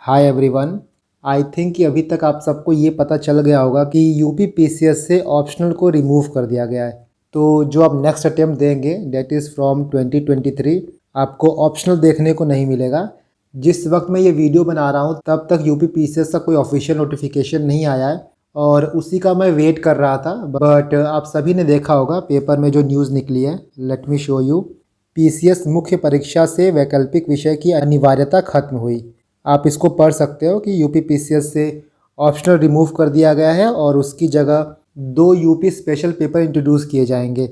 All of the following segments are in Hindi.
Hi everyone. आई थिंक कि अभी तक आप सबको ये पता चल गया होगा कि यूपी पीसीएस से ऑप्शनल को रिमूव कर दिया गया है। तो जो आप नेक्स्ट अटेम्प्ट देंगे डेट इज़ फ्रॉम 2023 आपको ऑप्शनल देखने को नहीं मिलेगा। जिस वक्त मैं ये वीडियो बना रहा हूँ तब तक यूपी पीसीएस का कोई ऑफिशियल नोटिफिकेशन नहीं आया है और उसी का मैं वेट कर रहा था। बट आप सभी ने देखा होगा पेपर में जो न्यूज़ निकली है। Let me show you. PCS मुख्य परीक्षा से वैकल्पिक विषय की अनिवार्यता खत्म हुई। आप इसको पढ़ सकते हो कि यूपी पीसीएस से ऑप्शनल रिमूव कर दिया गया है और उसकी जगह 2 यूपी स्पेशल पेपर इंट्रोड्यूस किए जाएंगे।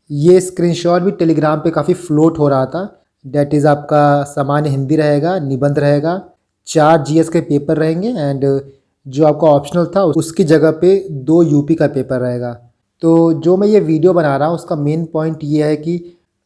ये स्क्रीनशॉट भी टेलीग्राम पे काफ़ी फ्लोट हो रहा था। डेट इज़ आपका सामान्य हिंदी रहेगा, निबंध रहेगा, 4 जीएस के पेपर रहेंगे एंड जो आपका ऑप्शनल था उसकी जगह पे 2 यूपी का पेपर रहेगा। तो जो मैं ये वीडियो बना रहा हूँ उसका मेन पॉइंट ये है कि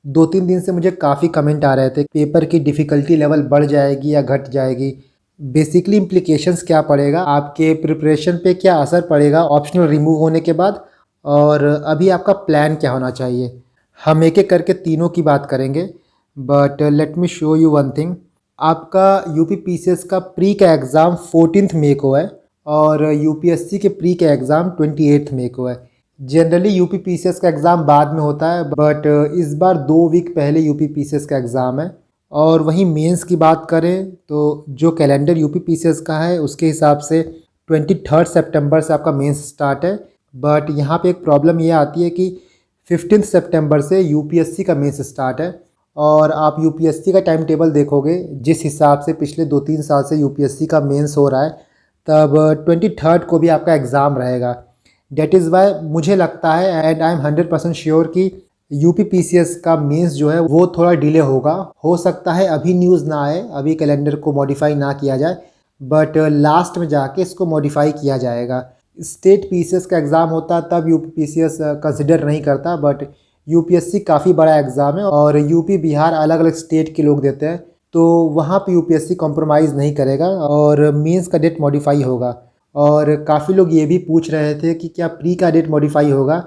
2-3 दिन से मुझे काफ़ी कमेंट आ रहे थे पेपर की डिफ़िकल्टी लेवल बढ़ जाएगी या घट जाएगी। बेसिकली इम्प्लीकेशंस क्या पड़ेगा, आपके प्रिपरेशन पे क्या असर पड़ेगा ऑप्शनल रिमूव होने के बाद, और अभी आपका प्लान क्या होना चाहिए। हम एक एक करके तीनों की बात करेंगे। But let me show you one thing. आपका यूपी पीसीएस का प्री का एग्ज़ाम 14 मई को है और यूपीएससी के प्री का एग्ज़ाम 28 मई को है। जनरली यूपी पीसीएस का एग्ज़ाम बाद में होता है बट इस बार 2 वीक पहले यूपी पीसीएस का एग्ज़ाम है। और वहीं मेंस की बात करें तो जो कैलेंडर यूपी पीसीएस का है उसके हिसाब से 23 सितंबर से आपका मेंस स्टार्ट है। बट यहाँ पे एक प्रॉब्लम ये आती है कि 15 सितंबर से यूपीएससी का मेंस स्टार्ट है। और आप यूपीएससी का टाइम टेबल देखोगे जिस हिसाब से पिछले 2-3 साल से यूपीएससी का मेंस हो रहा है, तब 23 को भी आपका एग्ज़ाम रहेगा। डेट इज़ वाई मुझे लगता है एंड आई एम 100% श्योर कि यूपी पीसीएस का मेंस जो है वो थोड़ा डिले होगा। हो सकता है अभी न्यूज़ ना आए, अभी कैलेंडर को मॉडिफाई ना किया जाए, बट लास्ट में जाके इसको मॉडिफाई किया जाएगा। स्टेट पीसीएस का एग्ज़ाम होता तब यूपी पीसीएस कंसिडर नहीं करता, बट यूपीएससी काफ़ी बड़ा एग्ज़ाम है और यूपी बिहार अलग अलग स्टेट के लोग देते हैं, तो वहाँ पे यूपीएससी कॉम्प्रोमाइज़ नहीं करेगा और मेंस का डेट मॉडिफाई होगा। और काफ़ी लोग ये भी पूछ रहे थे कि क्या प्री का डेट मॉडिफाई होगा,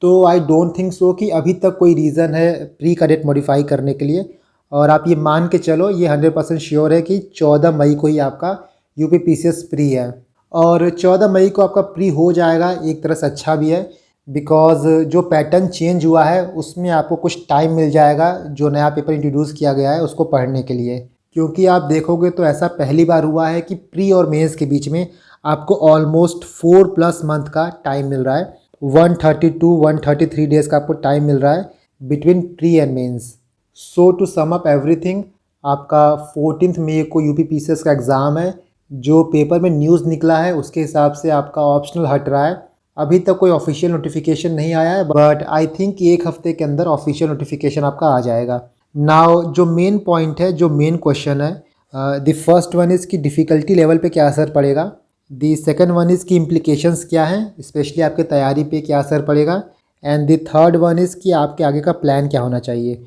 तो आई डोंट थिंक सो कि अभी तक कोई रीज़न है प्री का डेट मॉडिफाई करने के लिए। और आप ये मान के चलो, ये 100% श्योर है कि 14 मई को ही आपका यूपी पीसीएस प्री है। और 14 मई को आपका प्री हो जाएगा, एक तरह से अच्छा भी है बिकॉज़ जो पैटर्न चेंज हुआ है उसमें आपको कुछ टाइम मिल जाएगा जो नया पेपर इंट्रोड्यूस किया गया है उसको पढ़ने के लिए। क्योंकि आप देखोगे तो ऐसा पहली बार हुआ है कि प्री और मेंस के बीच में आपको ऑलमोस्ट 4+ मंथ का टाइम मिल रहा है। 132-133 डेज़ का आपको टाइम मिल रहा है between pre and mains. So to sum up everything, आपका 14 मई को यूपी पीसीएस का एग्ज़ाम है। जो पेपर में न्यूज़ निकला है उसके हिसाब से आपका ऑप्शनल हट रहा है। अभी तक कोई ऑफिशियल नोटिफिकेशन नहीं आया है बट आई थिंक एक हफ्ते के अंदर ऑफिशियल नोटिफिकेशन आपका आ जाएगा। नाउ जो मेन पॉइंट है, जो मेन क्वेश्चन है, द फर्स्ट वन इज़ कि डिफ़िकल्टी लेवल पे क्या असर पड़ेगा। दी सेकंड वन इज़ की इम्प्लीकेशंस क्या हैं, स्पेशली आपके तैयारी पे क्या असर पड़ेगा। And the third one is कि आपके आगे का प्लान क्या होना चाहिए।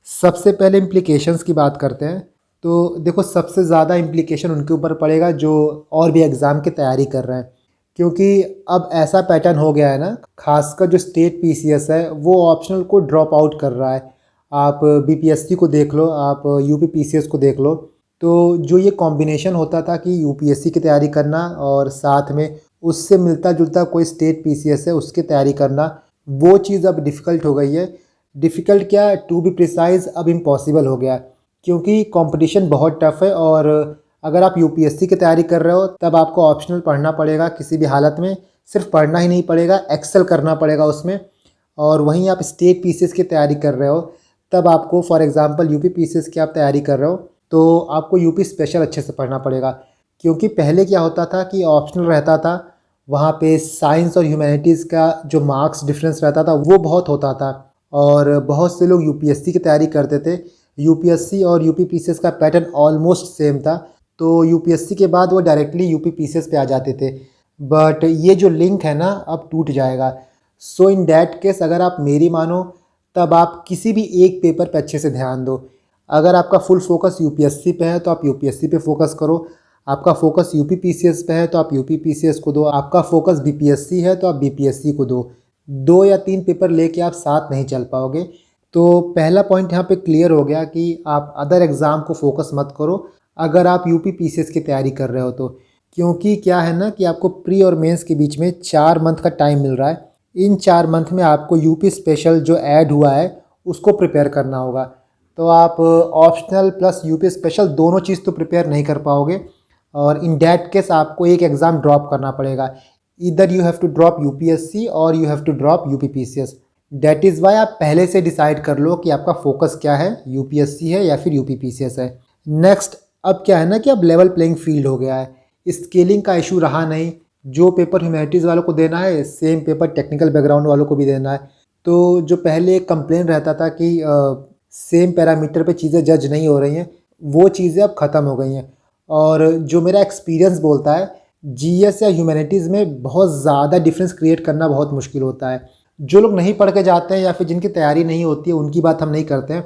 सबसे पहले इम्प्लीकेशंस की बात करते हैं। तो देखो, सबसे ज़्यादा इम्प्लीकेशन उनके ऊपर पड़ेगा जो और भी एग्ज़ाम की तैयारी कर रहे हैं, क्योंकि अब ऐसा पैटर्न हो गया है ना, खासकर जो स्टेट पीसीएस है वो ऑप्शनल को ड्रॉप आउट कर रहा है। आप बीपीएससी को देख लो, आप यूपी पीसीएस को देख लो, तो जो ये कॉम्बिनेशन होता था कि यूपीएससी की तैयारी करना और साथ में उससे मिलता जुलता कोई स्टेट पीसीएस है उसकी तैयारी करना, वो चीज़ अब डिफ़िकल्ट हो गई है। डिफ़िकल्ट क्या, टू बी प्रिसाइज अब इम्पॉसिबल हो गया, क्योंकि कंपटीशन बहुत टफ़ है। और अगर आप यूपीएससी की तैयारी कर रहे हो तब आपको ऑप्शनल पढ़ना पड़ेगा किसी भी हालत में। सिर्फ पढ़ना ही नहीं पड़ेगा, एक्सेल करना पड़ेगा उसमें। और वहीं आप स्टेट पीसीएस की तैयारी कर रहे हो तब आपको, फॉर एग्जांपल यूपी पीसीएस की आप तैयारी कर रहे हो तो आपको यूपी स्पेशल अच्छे से पढ़ना पड़ेगा। क्योंकि पहले क्या होता था कि ऑप्शनल रहता था, वहाँ पे साइंस और ह्यूमैनिटीज़ का जो मार्क्स डिफरेंस रहता था वो बहुत होता था और बहुत से लोग यूपीएससी की तैयारी करते थे। यूपीएससी और यूपी पीसीएस का पैटर्न ऑलमोस्ट सेम था, तो यूपीएससी के बाद वो डायरेक्टली यूपी पीसीएस पे आ जाते थे। बट ये जो लिंक है ना अब टूट जाएगा। सो इन डैट केस अगर आप मेरी मानो तब आप किसी भी एक पेपर पे अच्छे से ध्यान दो। अगर आपका फुल फोकस यूपीएससी पे है तो आप यूपीएससी पे फोकस करो, आपका फोकस यूपी पीसीएस पे है तो आप यूपी पीसीएस को दो, आपका फोकस बीपीएससी है तो आप बीपीएससी को दो। 2 या 3 पेपर लेके आप साथ नहीं चल पाओगे। तो पहला पॉइंट यहाँ पे क्लियर हो गया कि आप अदर एग्ज़ाम को फोकस मत करो, अगर आप यूपी पीसीएस की तैयारी कर रहे हो तो। क्योंकि क्या है ना कि आपको प्री और मेंस के बीच में 4 मंथ का टाइम मिल रहा है। इन 4 मंथ में आपको यूपी स्पेशल जो ऐड हुआ है उसको प्रिपेयर करना होगा। तो आप ऑप्शनल प्लस यूपी स्पेशल दोनों चीज़ तो प्रिपेयर नहीं कर पाओगे, और इन डैट केस आपको एक एग्ज़ाम ड्रॉप करना पड़ेगा। Either you have to drop UPSC और you have to drop UP PCS. That is why आप पहले से डिसाइड कर लो कि आपका फोकस क्या है, यूपीएससी है या फिर यूपी पीसीएस है। नेक्स्ट, अब क्या है ना कि अब लेवल प्लेइंग फील्ड हो गया है, स्केलिंग का इशू रहा नहीं। जो पेपर ह्यूमैनिटीज़ वालों को देना है सेम पेपर टेक्निकल बैकग्राउंड वालों को भी देना है। तो जो पहले एक कंप्लेन रहता था कि सेम पैरामीटर पे चीज़ें जज नहीं हो रही हैं, वो चीज़ें अब ख़त्म हो गई हैं। और जो मेरा एक्सपीरियंस बोलता है, जीएस या ह्यूमैनिटीज़ में बहुत ज़्यादा डिफरेंस क्रिएट करना बहुत मुश्किल होता है। जो लोग नहीं पढ़ के जाते हैं या फिर जिनकी तैयारी नहीं होती है उनकी बात हम नहीं करते हैं,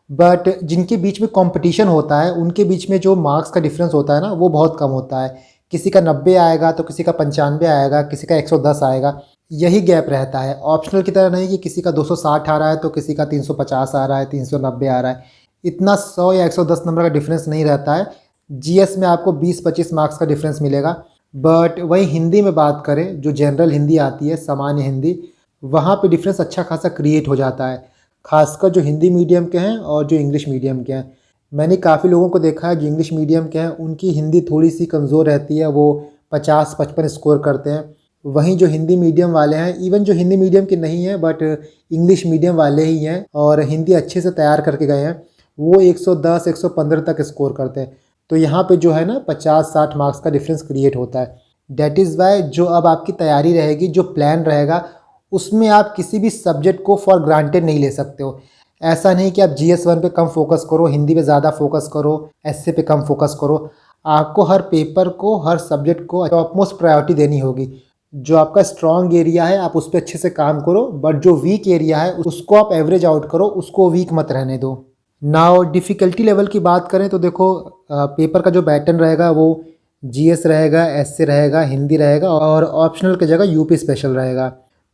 बट जिनके बीच में कंपटीशन होता है उनके बीच में जो मार्क्स का डिफरेंस होता है ना वो बहुत कम होता है। किसी का 90 आएगा तो किसी का 95 आएगा, किसी का 110 आएगा, यही गैप रहता है। ऑप्शनल की तरह नहीं कि किसी का 260 आ रहा है तो किसी का 350 आ रहा है, 390 आ रहा है। इतना 100 या 110 नंबर का डिफरेंस नहीं रहता है। जीएस में आपको 20-25 मार्क्स का डिफरेंस मिलेगा। बट वही हिंदी में बात करें, जो जनरल हिंदी आती है, सामान्य हिंदी, वहाँ पे डिफरेंस अच्छा खासा क्रिएट हो जाता है, खासकर जो हिंदी मीडियम के हैं और जो इंग्लिश मीडियम के हैं। मैंने काफ़ी लोगों को देखा है जो इंग्लिश मीडियम के हैं उनकी हिंदी थोड़ी सी कमज़ोर रहती है, वो 50-55 स्कोर करते हैं। वहीं जो हिंदी मीडियम वाले हैं, इवन जो हिंदी मीडियम के नहीं हैं बट इंग्लिश मीडियम वाले ही हैं और हिंदी अच्छे से तैयार करके गए हैं, वो 110-115 तक स्कोर करते हैं। तो यहाँ पे जो है ना 50-60 मार्क्स का डिफरेंस क्रिएट होता है। डैट इज़ वाई जो अब आपकी तैयारी रहेगी, जो प्लान रहेगा, उसमें आप किसी भी सब्जेक्ट को फॉर ग्रांटेड नहीं ले सकते हो। ऐसा नहीं कि आप GS1 पे कम फोकस करो, हिंदी पे ज़्यादा फोकस करो, एसए पे कम फोकस करो। आपको हर पेपर को, हर सब्जेक्ट को टॉपमोस्ट प्रायोरिटी देनी होगी। जो आपका स्ट्रॉन्ग एरिया है आप उस पर अच्छे से काम करो, बट जो वीक एरिया है उसको आप एवरेज आउट करो, उसको वीक मत रहने दो। नाउ डिफ़िकल्टी लेवल की बात करें तो देखो, पेपर का जो पैटर्न रहेगा वो जीएस रहेगा, एसए रहेगा, हिंदी रहेगा और ऑप्शनल की जगह यूपी स्पेशल रहेगा।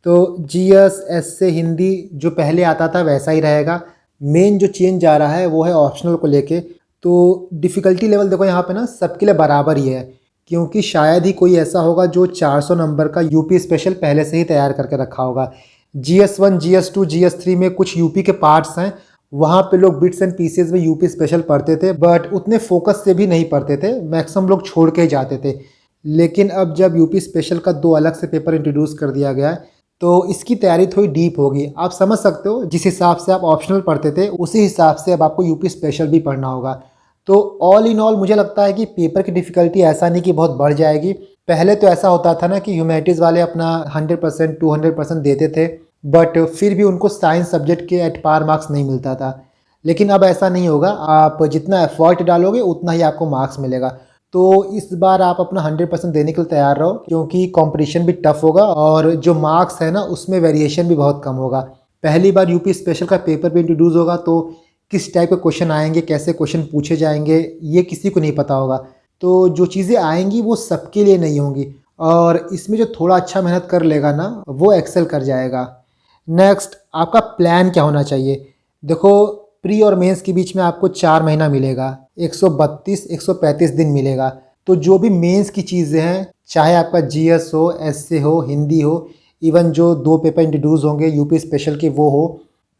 तो जीएस, एसए, हिंदी जो पहले आता था वैसा ही रहेगा। मेन जो चेंज आ रहा है वो है ऑप्शनल को लेके। तो डिफ़िकल्टी लेवल देखो यहाँ पे ना सबके लिए बराबर ही है, क्योंकि शायद ही कोई ऐसा होगा जो 400 नंबर का यूपी स्पेशल पहले से ही तैयार करके रखा होगा। GS1, GS2, GS3 में कुछ यूपी के पार्ट्स हैं, वहाँ पे लोग बिट्स एंड पीसेस में यूपी स्पेशल पढ़ते थे, बट उतने फोकस से भी नहीं पढ़ते थे, मैक्सिमम लोग छोड़ के ही जाते थे। लेकिन अब जब यूपी स्पेशल का 2 अलग से पेपर इंट्रोड्यूस कर दिया गया है तो इसकी तैयारी थोड़ी डीप होगी। आप समझ सकते हो, जिस हिसाब से आप ऑप्शनल पढ़ते थे उसी हिसाब से अब आपको यूपी स्पेशल भी पढ़ना होगा। तो ऑल इन ऑल मुझे लगता है कि पेपर की डिफ़िकल्टी ऐसा नहीं कि बहुत बढ़ जाएगी। पहले तो ऐसा होता था ना कि ह्यूमैनिटीज़ वाले अपना 100%, 200% देते थे, बट फिर भी उनको साइंस सब्जेक्ट के एट पार मार्क्स नहीं मिलता था। लेकिन अब ऐसा नहीं होगा, आप जितना एफर्ट डालोगे उतना ही आपको मार्क्स मिलेगा। तो इस बार आप अपना 100% देने के लिए तैयार रहो, क्योंकि कंपटीशन भी टफ होगा और जो मार्क्स है ना उसमें वेरिएशन भी बहुत कम होगा। पहली बार यूपी स्पेशल का पेपर भी इंट्रोड्यूस होगा, तो किस टाइप के क्वेश्चन आएंगे, कैसे क्वेश्चन पूछे जाएंगे, ये किसी को नहीं पता होगा। तो जो चीज़ें आएंगी वो सबके लिए नहीं होंगी, और इसमें जो थोड़ा अच्छा मेहनत कर लेगा ना वो एक्सेल कर जाएगा। नेक्स्ट, आपका प्लान क्या होना चाहिए। देखो, प्री और मेंस के बीच में आपको 4 महीना मिलेगा, 132-135 दिन मिलेगा। तो जो भी मेंस की चीज़ें हैं, चाहे आपका जीएस हो, एसए हो, हिंदी हो, इवन जो 2 पेपर इंट्रोड्यूस होंगे यूपी स्पेशल के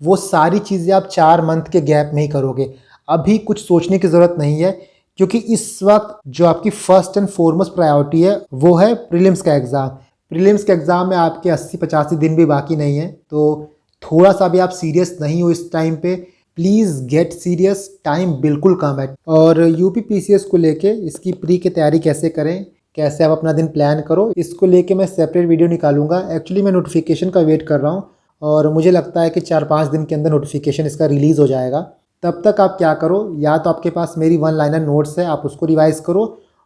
वो सारी चीज़ें आप 4 मंथ के गैप में ही करोगे। अभी कुछ सोचने की ज़रूरत नहीं है, क्योंकि इस वक्त जो आपकी फर्स्ट एंड फॉरमोस्ट प्रायोरिटी है वो है प्रीलिम्स का एग्ज़ाम। प्रीलिम्स के एग्ज़ाम में आपके 80-85 दिन भी बाकी नहीं है, तो थोड़ा सा भी आप सीरियस नहीं हो इस टाइम पे, प्लीज़ गेट सीरियस, टाइम बिल्कुल कम है। और यूपी पीसीएस को लेके इसकी प्री की तैयारी कैसे करें, कैसे आप अपना दिन प्लान करो, इसको लेके मैं सेपरेट वीडियो निकालूंगा। एक्चुअली मैं नोटिफिकेशन का वेट कर रहा हूँ और मुझे लगता है कि 4-5 दिन के अंदर नोटिफिकेशन इसका रिलीज़ हो जाएगा। तब तक आप क्या करो, या तो आपके पास मेरी 1 लाइनर नोट्स है आप उसको रिवाइज़ करो,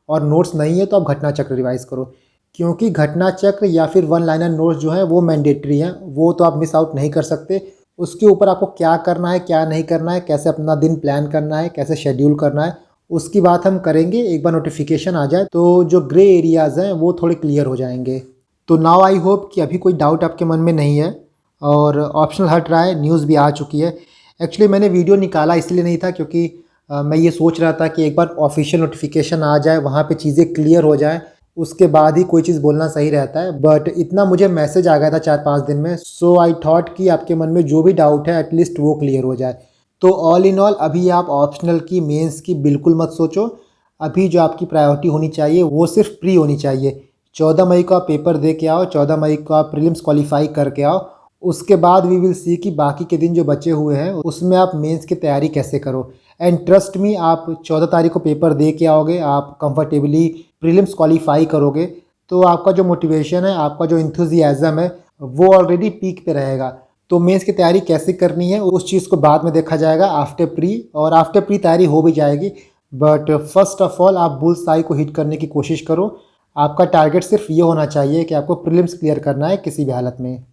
और नोट्स नहीं है तो आप घटना चक्र रिवाइज़ करो, क्योंकि घटना चक्र या फिर 1 लाइनर नोट्स जो है वो मैंडेटरी हैं, वो तो आप मिस आउट नहीं कर सकते। उसके ऊपर आपको क्या करना है, क्या नहीं करना है, कैसे अपना दिन प्लान करना है, कैसे शेड्यूल करना है, उसकी बात हम करेंगे एक बार नोटिफिकेशन आ जाए, तो जो ग्रे एरियाज़ हैं वो थोड़े क्लियर हो जाएंगे। तो नाउ आई होप कि अभी कोई डाउट आपके मन में नहीं है, और ऑप्शनल हट रहा है, न्यूज़ भी आ चुकी है। एक्चुअली मैंने वीडियो निकाला इसलिए नहीं था क्योंकि मैं ये सोच रहा था कि एक बार ऑफिशियल नोटिफिकेशन आ जाए, वहाँ पे चीज़ें क्लियर हो जाएँ, उसके बाद ही कोई चीज़ बोलना सही रहता है। बट इतना मुझे मैसेज आ गया था 4-5 दिन में, सो आई थॉट कि आपके मन में जो भी डाउट है एटलीस्ट वो क्लियर हो जाए। तो ऑल इन ऑल अभी आप ऑप्शनल की, मेंस की बिल्कुल मत सोचो। अभी जो आपकी प्रायोरिटी होनी चाहिए वो सिर्फ प्री होनी चाहिए। 14 मई को आप पेपर दे के आओ, 14 मई को आप प्रीलिम्स क्वालिफाई करके आओ। उसके बाद वी विल सी कि बाकी के दिन जो बचे हुए हैं उसमें आप मेंस की तैयारी कैसे करो। एंड ट्रस्ट मी, आप 14 तारीख को पेपर दे के आओगे, आप कंफर्टेबली प्रीलिम्स क्वालिफाई करोगे, तो आपका जो मोटिवेशन है, आपका जो इंथुजियाज़म है, वो ऑलरेडी पीक पे रहेगा। तो मेंस की तैयारी कैसे करनी है उस चीज़ को बाद में देखा जाएगा आफ्टर प्री, और आफ्टर प्री तैयारी हो भी जाएगी। बट फर्स्ट ऑफ ऑल आप बुल्स आई को हिट करने की कोशिश करो। आपका टारगेट सिर्फ ये होना चाहिए कि आपको प्रीलिम्स क्लियर करना है किसी भी हालत में।